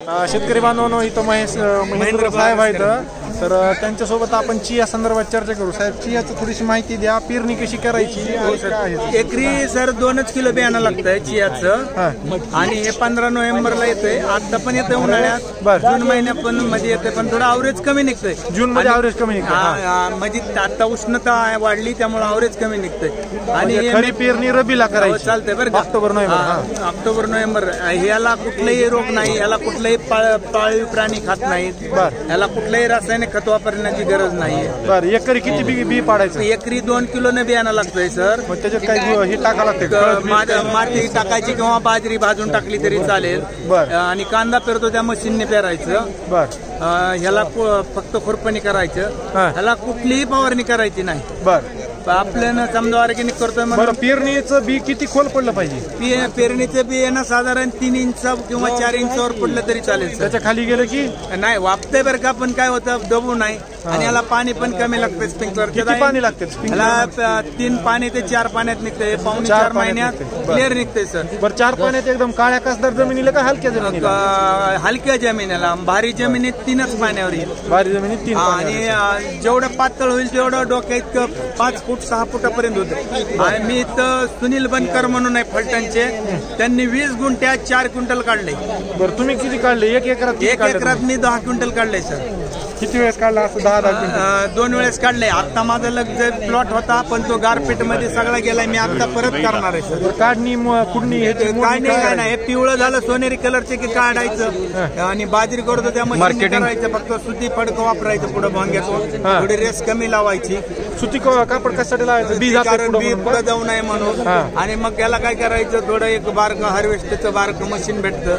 शेतकरी बांधवांनो, इथं महेंद्र साहेब आहेत, तर त्यांच्यासोबत आपण चिया संदर्भात चर्चा करू. साहेब, चियाची थोडीशी माहिती द्या. पेरणी कशी करायची? एकरी सर 2 किलो बियाणं लागतंय चियाचं, आणि हे 15 नोव्हेंबरला येतंय. आता पण येतंय उन्हाळ्यात, जून महिन्यात पण मध्ये येतंय, पण थोडं अवरेज कमी निघतंय. जून मध्ये अवरेज कमी निघतंय, म्हणजे आता उष्णता वाढली त्यामुळे अवरेज कमी निघतंय. आणि खरी पेरणी रबीला करायची चालतंय बरं का? October November. याला कुठलाही रोग नाही, याला कुठलाही पाळीव प्राणी खात नाहीत, याला कुठलाही रासायनिक खत वापरण्याची गरज नाहीये. बरं, एकरी किती बी पाडायचं? एकरी 2 किलोने बियाणं लागतंय सर. मग त्याच्यात काय हे टाका लागते? माती टाकायची किंवा बाजरी भाजून टाकली तरी चालेल. आणि कांदा पेरतो त्या मशीनने पेरायचं. ह्याला फक्त खुरपणी करायचं, ह्याला कुठलीही फवारणी करायची नाही. आपल्याला समजा ऑर्गॅनिक करतोय. पेरणीचं बी किती खोल पडलं पाहिजे? पेरणीचं बी ना साधारण 3 इंच किंवा 4 इंचावर पडलं तरी चालेल. त्याच्या खाली गेलं की नाही वापतंय बरं का, पण काय होतं दबू नाही. आणि याला पाणी पण कमी लागतं. स्प्रिंकलर किती पाणी लागते? ह्याला 3 पाणी ते 4 पाण्यात निघतंय. 4 महिन्यात क्लिअर निघतंय सर. बरं, 4 पाण्यात एकदम काळ्या कसदार जमिनीला का हलक्या जमिनीला? हलक्या जमिनीला. भारी जमिनीत 3च पाण्यावर येईल. भारी जमिनीत 3. आणि जेवढं पातळ होईल तेवढं डोक्यात 5 फूट 6 फुटापर्यंत होते. आणि मी इथं सुनील बनकर म्हणून आहे फलटणचे, त्यांनी 20 गुंठ्यात 4 क्विंटल काढले. बरं, तुम्ही किती काढले? 1 एकरात मी 10 क्विंटल काढले सर. किती वेळेस काढला असं? 10 2 वेळेस काढले. आता माझा लग्न प्लॉट होता, पण तो गारपीट मध्ये सगळा गेलाय. मी आता परत करणार आहे सर. काढणी कुडणी काढणी काय नाही, हे पिवळं झालं सोनेरी कलरचे की काढायचं. आणि बाजरी करतो त्यामध्ये करायचं, फक्त सुती फडकं वापरायचं पुढे भांग्याचं. थोडी रेस कमी लावायची. सुती कापड कशासाठी लावायचं? बी पुढे जाऊ नये म्हणून. आणि मग याला काय करायचं, थोडं एक बारकं हार्वेस्टचं बारकं मशीन भेटतं,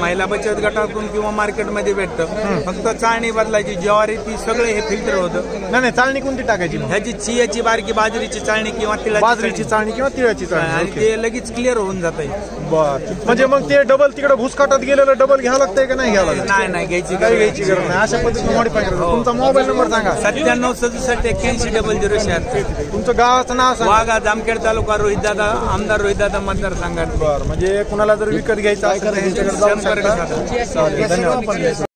महिला बचत गटातून किंवा मार्केटमध्ये भेटतं. फक्त चाळणी बदलायची, ज्वारी ती सगळे हे फिल्टर होतं. नाही, चाळणी कोणती टाकायची? ह्याची चियाची बारकी बाजरीची चाळणी किंवा बाजरीची चाळणी किंवा तिळाची चाळणी, आणि ते लगेच क्लिअर होऊन जात आहे. म्हणजे मग ते डबल तिकडे भुसकाटात गेलेलं डबल घ्यावं लागतंय का नाही घ्यावं लागतं? नाही, घ्यायची गरज नाही. अशा पद्धतीने मॉडिफाय करायचं. तुमचा मोबाईल नंबर सांगा. 97678100. तुमचं गावाचं नाव सांगा. वाघा, जामखेड तालुका, रोहितदादा, आमदार रोहितदादा मतदारसंघात. बरं, म्हणजे कुणाला जर विकत घ्यायचं असेल तर धन्यवाद.